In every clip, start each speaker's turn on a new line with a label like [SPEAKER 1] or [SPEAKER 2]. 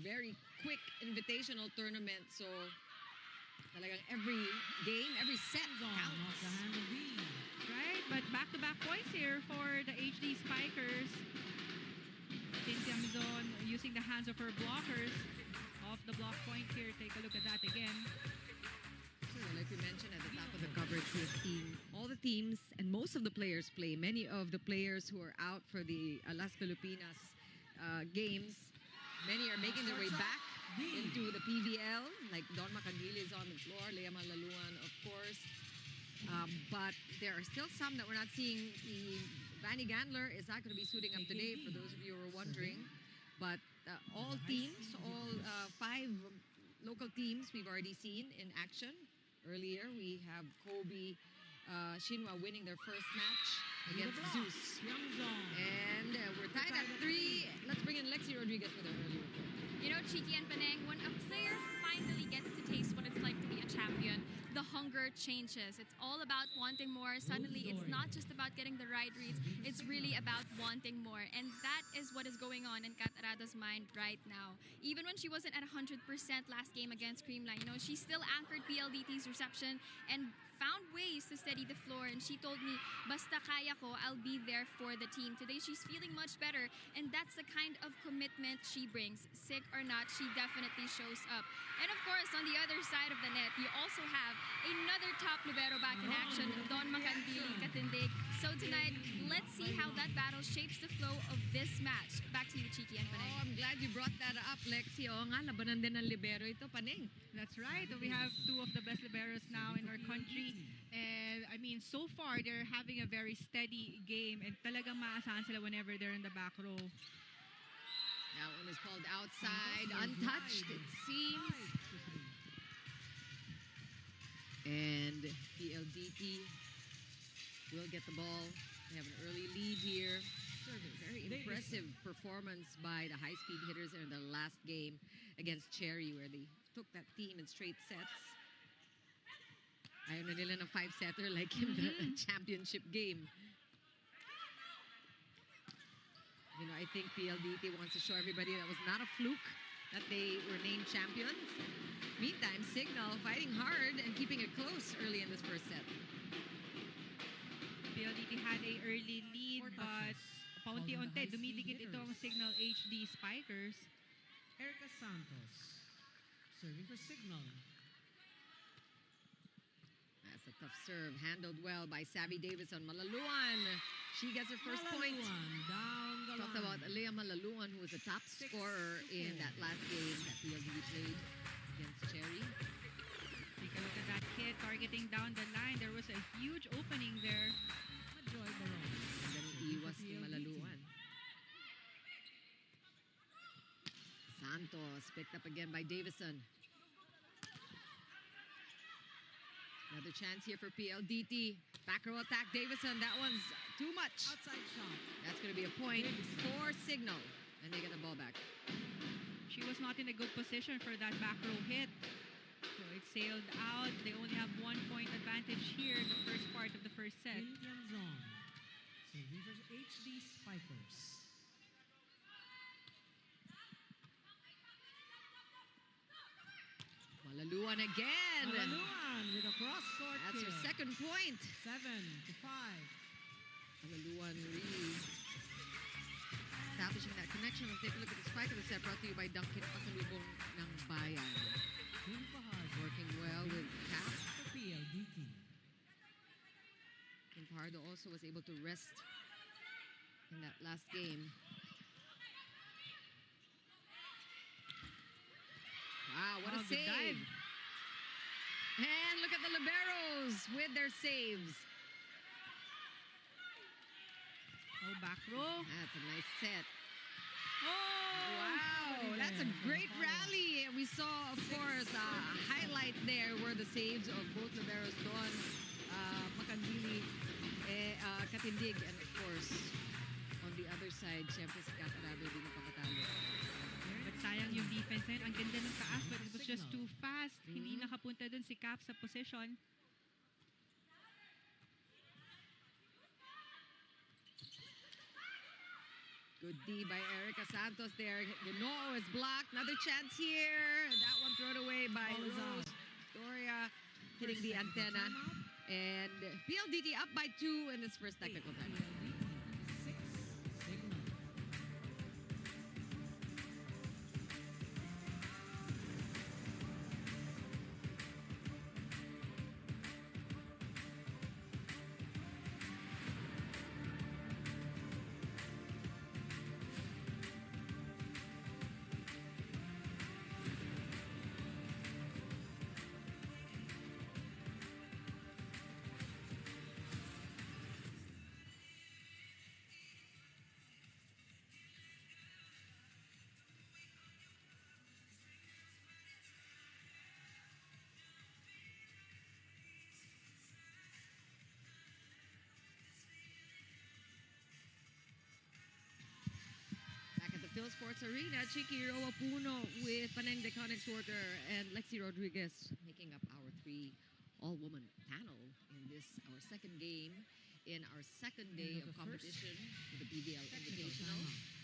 [SPEAKER 1] very quick invitational tournament. So, talagang every game, every set counts.
[SPEAKER 2] The hand of D.
[SPEAKER 3] Right, but back-to-back points here for the HD Spikers. Cynthia Mizon using the hands of her blockers. Off the block point here. Take a look at that again.
[SPEAKER 1] So, like we mentioned at the top of the coverage, we have seen all the teams and most of the players play. Many of the players who are out for the Las Filipinas games, many are making their way back into the PVL. Like Don Macandili is on the floor, Lea Malaluan, of course. But there are still some that we're not seeing. Vanny Gandler is not going to be suiting up today, for those of you who are wondering. But all teams, all 5 local teams we've already seen in action. Earlier, we have Kobe Shinwa winning their first match against Zeus. And we're tied at 3. Let's bring in Lexi Rodriguez with her early report.
[SPEAKER 4] You know, Chiki and Paneng, when a player finally gets to taste what it's like to be a champion, the hunger changes. It's all about wanting more. Suddenly, it's not just about getting the right reads. It's really about wanting more. And that is what is going on in Kat Arada's mind right now. Even when she wasn't at 100% last game against Creamline, you know, she still anchored PLDT's reception and found ways to steady the floor, and she told me, basta kaya ko, I'll be there for the team. Today, she's feeling much better, and that's the kind of commitment she brings. Sick or not, she definitely shows up. And of course, on the other side of the net, you also have another top libero back in action, Don Macandili Katindig. So tonight, let's see how that battle shapes the flow of this match. Back to you, Chiki and Paneng.
[SPEAKER 1] Oh, I'm glad you brought that up, Lexi. Oo nga, labanan din ng libero ito, Paneng.
[SPEAKER 3] That's right. We have 2 of the best liberos now in our country. And I mean, so far, they're having a very steady game and talagang maasahan sila whenever they're in the back row.
[SPEAKER 1] That one is called outside, untouched, it seems. And PLDT will get the ball. They have an early lead here. Very impressive performance by the high-speed hitters in the last game against Cherry, where they took that team in straight sets. Ayaw na nila ng 5-setter like in the championship game. You know, I think PLDT wants to show everybody that was not a fluke, that they were named champions. Meantime, Signal fighting hard and keeping it close early in this first set.
[SPEAKER 3] PLDT had a early lead, but paunti-unti, dumidikit ito ang Signal HD Spikers.
[SPEAKER 2] Erica Santos serving for Signal.
[SPEAKER 1] That's a tough serve, handled well by Savvy Davis on Malaluan. She gets her first point.
[SPEAKER 2] Down the
[SPEAKER 1] Talked about Alea Malaluan, who was the top scorer in that last game that PLDT played against Cherry.
[SPEAKER 3] Take a look at that hit, targeting down the line. There was a huge opening there.
[SPEAKER 1] And then iwas ni Malaluan. Santos picked up again by Davison. Another chance here for PLDT. Back row attack, Davison. That one's too much.
[SPEAKER 2] Outside shot.
[SPEAKER 1] That's going to be a point for Signal. And they get the ball back.
[SPEAKER 3] She was not in a good position for that back row hit. So it sailed out. They only have 1 point advantage here in the first part of the first set.
[SPEAKER 2] Zone. Serving for HD Spikers.
[SPEAKER 1] Malaluan again.
[SPEAKER 2] Malaluan with a cross-court
[SPEAKER 1] That's her second point.
[SPEAKER 2] 7-5.
[SPEAKER 1] Malaluan really establishing that connection. We'll take a look at the spike of the set, brought to you by Dunkin' Pasalubong ng Bayan. Working well with Cap.
[SPEAKER 2] PLDT.
[SPEAKER 1] Kim Pardo also was able to rest in that last game. Wow, what a save. Dive. And look at the liberos with their saves.
[SPEAKER 3] Oh, back row.
[SPEAKER 1] That's a nice set.
[SPEAKER 3] Oh!
[SPEAKER 1] Wow, that's a great rally. And we saw, of course, a highlight there were the saves of both liberos, Don Macandili, Katindig, and of course, on the other side, syempre si Kat Arada din napakatalo.
[SPEAKER 3] But sayang yung defense na yun. Ang ganda ng taas, but it was just too fast. Hindi nakapunta dun si Cap sa position.
[SPEAKER 1] Good D by Erica Santos there. Ginoo is blocked. Another chance here. That one thrown away by
[SPEAKER 2] Ball is
[SPEAKER 1] Rose
[SPEAKER 2] out.
[SPEAKER 1] Doria, hitting the
[SPEAKER 2] First technical
[SPEAKER 1] antenna.
[SPEAKER 2] timeout.
[SPEAKER 1] And PLDT up by 2 in this first technical timeout.
[SPEAKER 2] PLDT, 6 Signal.
[SPEAKER 1] Back at the Phil Sports Arena, Chiki Roa Puno with Paneng Deconic Sorter and Lexi Rodriguez making up our 3 all-woman panel in this, our second game in our second day
[SPEAKER 2] End
[SPEAKER 1] of
[SPEAKER 2] of the
[SPEAKER 1] competition for the PBL
[SPEAKER 2] Technical
[SPEAKER 1] Invitational.
[SPEAKER 2] timeout.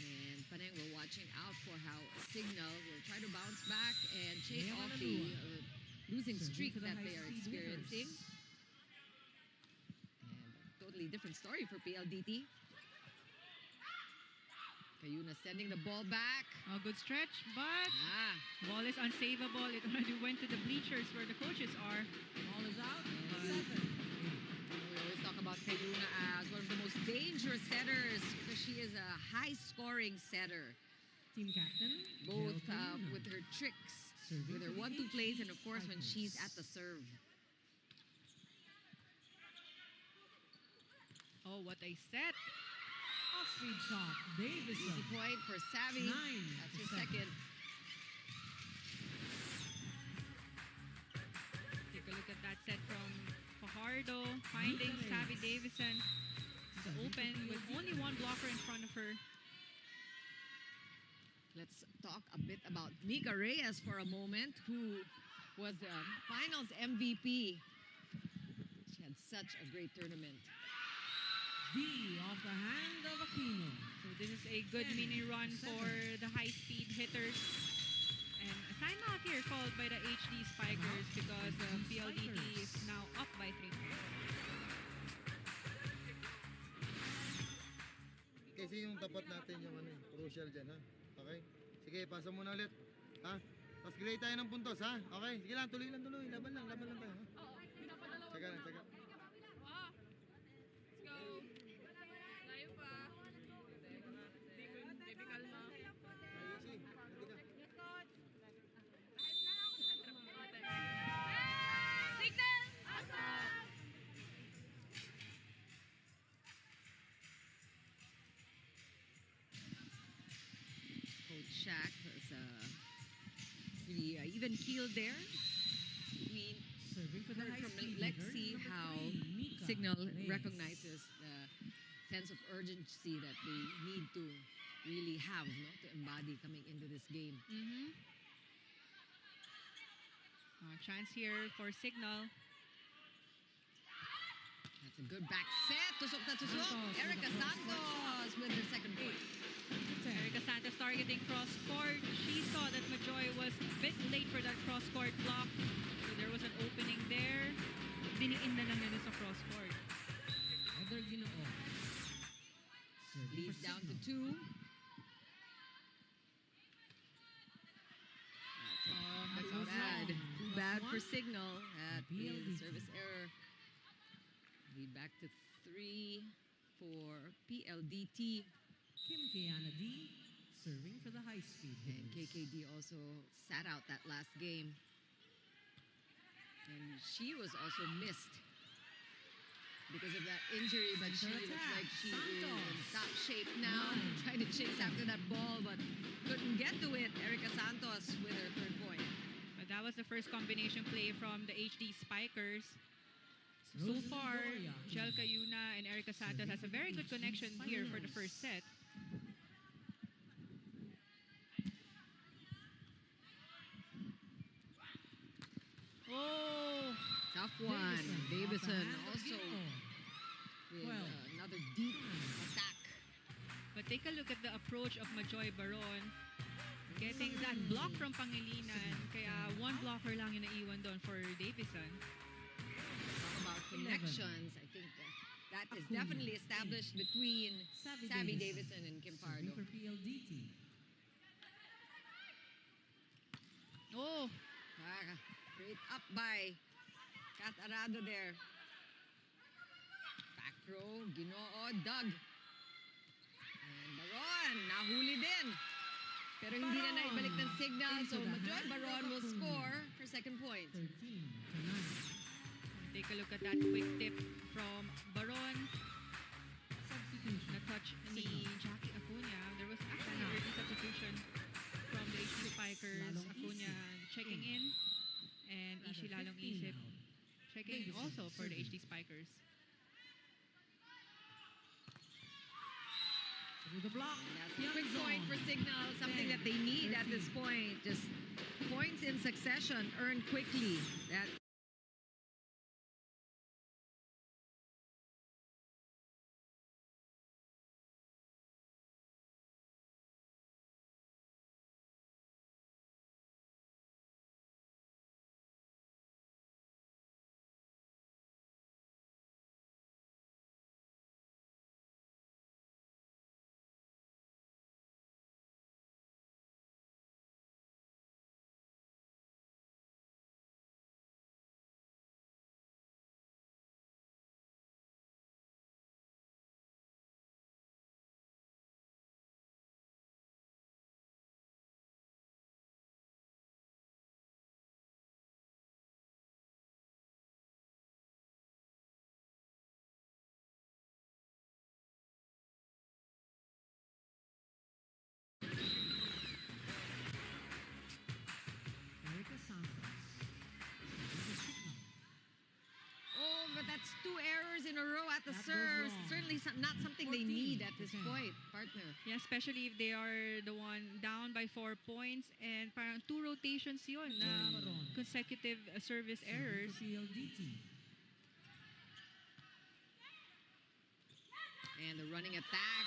[SPEAKER 1] And Paneng, we're watching out for how Signal will try to bounce back and shake
[SPEAKER 2] Lea
[SPEAKER 1] off the
[SPEAKER 2] Malalua.
[SPEAKER 1] losing
[SPEAKER 2] Serving
[SPEAKER 1] streak
[SPEAKER 2] for the
[SPEAKER 1] that they are
[SPEAKER 2] high-speed
[SPEAKER 1] experiencing.
[SPEAKER 2] hitters.
[SPEAKER 1] And a totally different story for PLDT. Kayuna sending the ball back.
[SPEAKER 3] A good stretch, but
[SPEAKER 1] Ah,
[SPEAKER 3] ball is unsavable. It already went to the bleachers where the coaches are.
[SPEAKER 2] Ball is out.
[SPEAKER 1] Yeah.
[SPEAKER 2] 7-8.
[SPEAKER 1] we always talk about Kayuna as one of the most dangerous setters because she is a high-scoring setter.
[SPEAKER 2] Team captain.
[SPEAKER 1] Both
[SPEAKER 2] Gail Kayuna.
[SPEAKER 1] with her tricks,
[SPEAKER 2] Serving
[SPEAKER 1] with her
[SPEAKER 2] for the
[SPEAKER 1] 1-2 plays, and of
[SPEAKER 2] HD's
[SPEAKER 1] course when she's
[SPEAKER 2] Spikers.
[SPEAKER 1] at the serve.
[SPEAKER 3] Oh, what a set.
[SPEAKER 2] Off-speed shot. Davison.
[SPEAKER 1] Easy point for Savvy.
[SPEAKER 2] 9
[SPEAKER 1] That's
[SPEAKER 2] to
[SPEAKER 1] her
[SPEAKER 2] 7.
[SPEAKER 1] second.
[SPEAKER 3] Take a look at that set from Fajardo, finding
[SPEAKER 2] Nice.
[SPEAKER 3] Savvy Davison open with only one blocker in front of her.
[SPEAKER 1] Let's talk a bit about Nika Reyes for a moment, who was the finals MVP. She had such a great tournament.
[SPEAKER 2] D off the hand of Aquino.
[SPEAKER 3] So this is a good
[SPEAKER 2] 10
[SPEAKER 3] mini run
[SPEAKER 2] to
[SPEAKER 3] for
[SPEAKER 2] 7.
[SPEAKER 3] the high-speed hitters. And a timeout here called by the HD Spikers because the
[SPEAKER 2] HD
[SPEAKER 3] PLDT is
[SPEAKER 2] Spikers.
[SPEAKER 3] now up by 3 points.
[SPEAKER 5] Kasi yung tapat natin yung ano, crucial dyan, ha? Okay? Sige, pasa muna ulit. Ha? Tapos grade tayo ng puntos, ha? Okay? Sige lang, tuloy lang, tuloy. Laban lang tayo, ha? Tsaka lang, tsaka. Ayusin, hindi ka.
[SPEAKER 1] Coach Shaq has really even keeled there. We
[SPEAKER 2] Serving for the
[SPEAKER 1] heard from
[SPEAKER 2] high-speed
[SPEAKER 1] Lexi
[SPEAKER 2] hitter, number
[SPEAKER 1] how
[SPEAKER 2] 3, Mika
[SPEAKER 1] Signal
[SPEAKER 2] Reyes.
[SPEAKER 1] recognizes the sense of urgency that they need to really have, no, to embody coming into this game.
[SPEAKER 3] Chance here for Signal.
[SPEAKER 1] That's a good back set. Tusok na tusok.
[SPEAKER 2] Santos with
[SPEAKER 1] Erica
[SPEAKER 2] a cross-court
[SPEAKER 1] Santos with her second point.
[SPEAKER 2] 10.
[SPEAKER 3] Erica Santos targeting cross-court. She saw that Majoy was a bit late for that cross-court block. So there was an opening there. Diniin na lang nila sa cross-court.
[SPEAKER 2] Heather Ginoo. Serving
[SPEAKER 1] Leads
[SPEAKER 2] for
[SPEAKER 1] down to
[SPEAKER 2] Signal.
[SPEAKER 1] 2. That's
[SPEAKER 2] That was
[SPEAKER 1] bad.
[SPEAKER 2] wrong.
[SPEAKER 1] Too
[SPEAKER 2] Plus
[SPEAKER 1] bad for
[SPEAKER 2] one.
[SPEAKER 1] Signal. That is
[SPEAKER 2] PLDT.
[SPEAKER 1] a service error. Lead back to 3 for PLDT.
[SPEAKER 2] Kim Kiana D. Serving for the high-speed
[SPEAKER 1] And
[SPEAKER 2] hitters.
[SPEAKER 1] KKD also sat out that last game. And she was also missed because of that injury, but she
[SPEAKER 2] Center
[SPEAKER 1] looks
[SPEAKER 2] attack.
[SPEAKER 1] like she is in
[SPEAKER 2] Santos.
[SPEAKER 1] top shape now.
[SPEAKER 2] 9.
[SPEAKER 1] Trying to chase after that ball, but couldn't get to it. Erica Santos with her third point.
[SPEAKER 3] But that was the first combination play from the HD Spikers. So
[SPEAKER 2] Rosie
[SPEAKER 3] far,
[SPEAKER 2] Doria.
[SPEAKER 3] Jel Cayuna and Erica Santos has a very good connection here for the first set. Oh,
[SPEAKER 1] Tough one. Davison
[SPEAKER 2] off the hand of
[SPEAKER 1] also
[SPEAKER 2] Ginoo.
[SPEAKER 1] with
[SPEAKER 2] 12.
[SPEAKER 1] another deep attack.
[SPEAKER 3] But take a look at the approach of Majoy Baron. Getting that block from Pangilinan. Kaya one blocker lang yung naiwan doon for Davison.
[SPEAKER 1] Talk about connections. I think that is definitely established between Savvy Davison and Kim
[SPEAKER 2] Serving
[SPEAKER 1] Pardo.
[SPEAKER 2] for PLDT.
[SPEAKER 3] Oh,
[SPEAKER 1] Straight up by Kat Arado there. Back row, Ginoo, Doug. And Baron, nahuli din. Pero hindi na naibalik ng signal. So Majoy Baron will score her second point.
[SPEAKER 2] 13-9.
[SPEAKER 3] take a look at that quick tip from Baron.
[SPEAKER 2] Substitution.
[SPEAKER 3] Na-touch ni Jackie Acuna. There was actually an early substitution from the HD Spikers. Acuna checking in. And Ishi Lalong Isip checking in also for the HD Spikers.
[SPEAKER 2] Through the block.
[SPEAKER 1] That's a quick point for Signal, something that they need at this point. Just points in succession, earned quickly. That
[SPEAKER 2] Erica Santos.
[SPEAKER 1] Oh, but that's two errors in a row at the
[SPEAKER 2] That goes
[SPEAKER 1] serves.
[SPEAKER 2] wrong.
[SPEAKER 1] Certainly not something they
[SPEAKER 2] 14
[SPEAKER 1] need at this
[SPEAKER 2] to 10.
[SPEAKER 1] point, partner.
[SPEAKER 3] Yeah, especially if they are the one down by 4 points and parang 2 rotations yun na
[SPEAKER 2] Baron.
[SPEAKER 3] consecutive service errors.
[SPEAKER 2] Serving for PLDT.
[SPEAKER 1] And the running attack.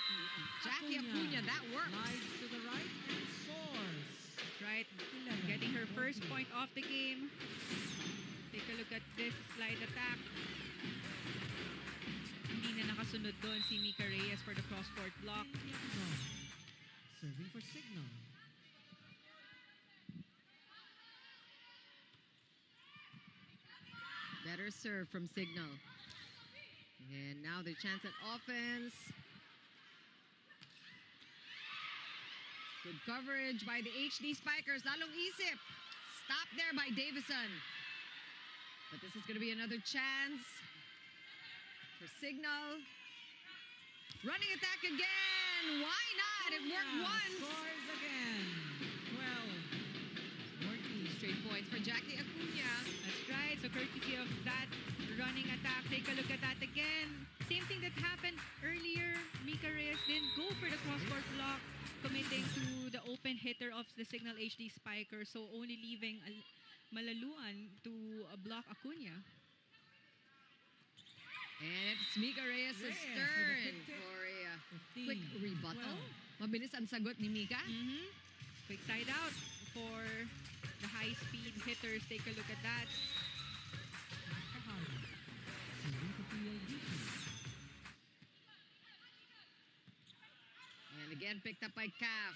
[SPEAKER 1] Jackie Acuna, that works.
[SPEAKER 2] Slides to the right and scores.
[SPEAKER 3] That's right.
[SPEAKER 2] 11,
[SPEAKER 3] Getting her first
[SPEAKER 2] 14.
[SPEAKER 3] point off the game. Take a look at this slide attack. Hindi na nakasunod doon si Mika Reyes for the cross-court block.
[SPEAKER 2] Serving for Signal.
[SPEAKER 1] Better serve from Signal. And now their chance at offense. Good coverage by the HD Spikers. Lalong Isip. Stopped there by Davison. But this is going to be another chance for Signal. Running attack again. Why not? It worked once.
[SPEAKER 2] Scores again. 12. 14.
[SPEAKER 1] Straight points for Jackie Acuna.
[SPEAKER 3] That's right. So courtesy of that running attack, take a look at that again. Same thing that happened earlier. Mika Reyes didn't go for the cross-court block, committing to the open hitter of the Signal HD Spiker, so only leaving Malaluan to block Acuna.
[SPEAKER 1] And it's Mika Reyes'
[SPEAKER 2] Reyes with a
[SPEAKER 1] turn
[SPEAKER 2] quick tip.
[SPEAKER 1] for a
[SPEAKER 2] 15.
[SPEAKER 1] quick rebuttal. Mabilis ang sagot ni Mika.
[SPEAKER 3] Quick side out for the high-speed hitters. Take a look at that.
[SPEAKER 2] Nakahalo. Serving for PLDT.
[SPEAKER 1] And again, picked up by Caf.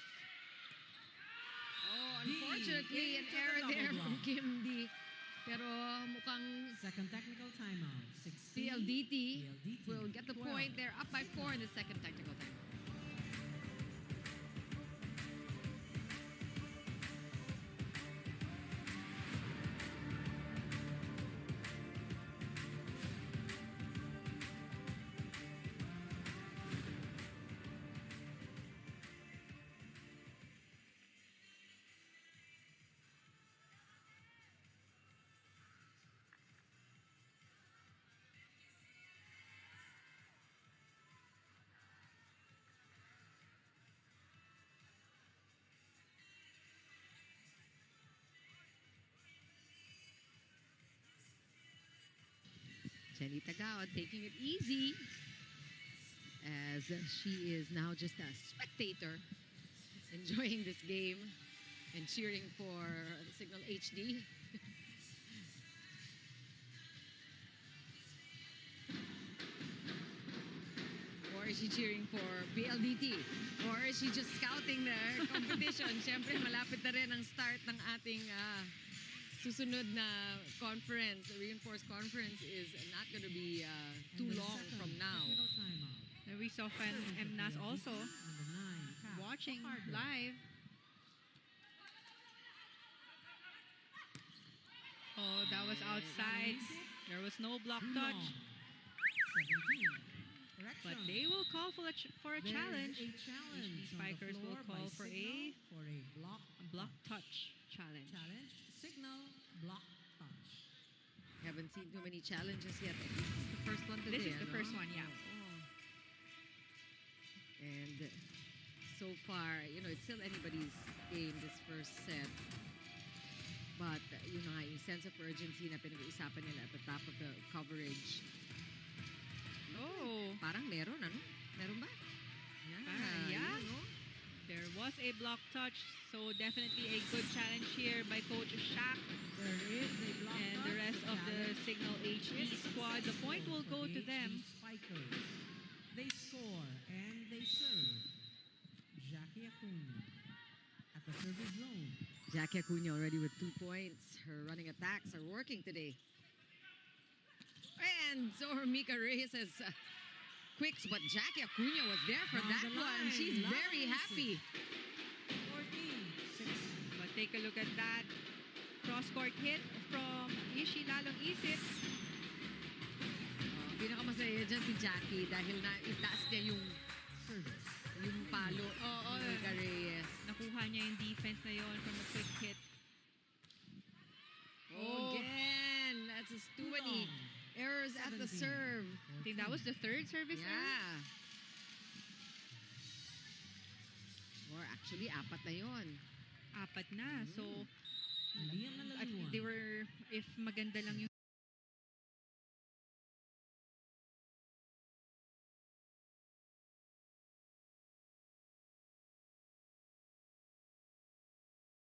[SPEAKER 1] Oh,
[SPEAKER 2] D
[SPEAKER 1] unfortunately, an
[SPEAKER 2] into the
[SPEAKER 1] error
[SPEAKER 2] double
[SPEAKER 1] there from
[SPEAKER 2] block.
[SPEAKER 1] Kim D. Pero mukhang
[SPEAKER 2] Second technical timeout. 16.
[SPEAKER 1] PLDT
[SPEAKER 2] PLDT.
[SPEAKER 1] will get the
[SPEAKER 2] 12.
[SPEAKER 1] point. They're up by 4 in the second technical time. Jenny Tagao taking it easy. as she is now just a spectator enjoying this game and cheering for Signal HD. Or is she cheering for PLDT? Or is she just scouting the competition? Siyempre, malapit na rin ang start ng ating susunod na conference. The reinforced conference is not going to be too long from now.
[SPEAKER 3] And we saw Fan Mnas also watching live. Oh, that was outside. There was no block touch.
[SPEAKER 2] 17.
[SPEAKER 3] But they will call for a challenge.
[SPEAKER 2] A challenge.
[SPEAKER 3] HD Spikers will call for a
[SPEAKER 2] block
[SPEAKER 3] touch challenge.
[SPEAKER 2] Signal block touch.
[SPEAKER 1] Haven't seen too many challenges yet. This is the first one today.
[SPEAKER 3] This is the first one, yeah.
[SPEAKER 1] And so far, it's still anybody's game, this first set. But, yung sense of urgency na pinag-uusapan nila at the top of the coverage.
[SPEAKER 3] Oh.
[SPEAKER 1] Parang meron, ano? Meron ba?
[SPEAKER 3] Yeah.
[SPEAKER 1] Yun, no?
[SPEAKER 3] There was a block touch, so definitely a good challenge here by Coach Shaq.
[SPEAKER 2] There is a block
[SPEAKER 3] And
[SPEAKER 2] touch.
[SPEAKER 3] the rest of the Signal HD squad. The point will go to them.
[SPEAKER 2] Spikers. They score and they serve. Jackie Acuna at the service zone.
[SPEAKER 1] Jackie Acuna already with 2 points. Her running attacks are working today. And so Mika Reyes has quicks, but Jackie Acuna was there for
[SPEAKER 2] Down
[SPEAKER 1] that
[SPEAKER 2] the
[SPEAKER 1] one.
[SPEAKER 2] line.
[SPEAKER 1] She's very happy.
[SPEAKER 2] 14-6.
[SPEAKER 3] But take a look at that. Cross-court hit from Ishi Lalong Isip.
[SPEAKER 1] Pinakamasaya dyan si Jackie dahil itaas niya yung
[SPEAKER 2] Service.
[SPEAKER 1] palo ni Mika Reyes.
[SPEAKER 3] Nakuha niya yung defense na yon from a quick hit.
[SPEAKER 1] Oh, again. That's too many errors at the
[SPEAKER 2] 17.
[SPEAKER 1] serve.
[SPEAKER 3] I think that was the third service error.
[SPEAKER 1] Yeah. Or actually, apat na yon.
[SPEAKER 3] Apat na. So,
[SPEAKER 2] Liam
[SPEAKER 3] at
[SPEAKER 2] Malaliwan.
[SPEAKER 3] they were, if maganda lang yung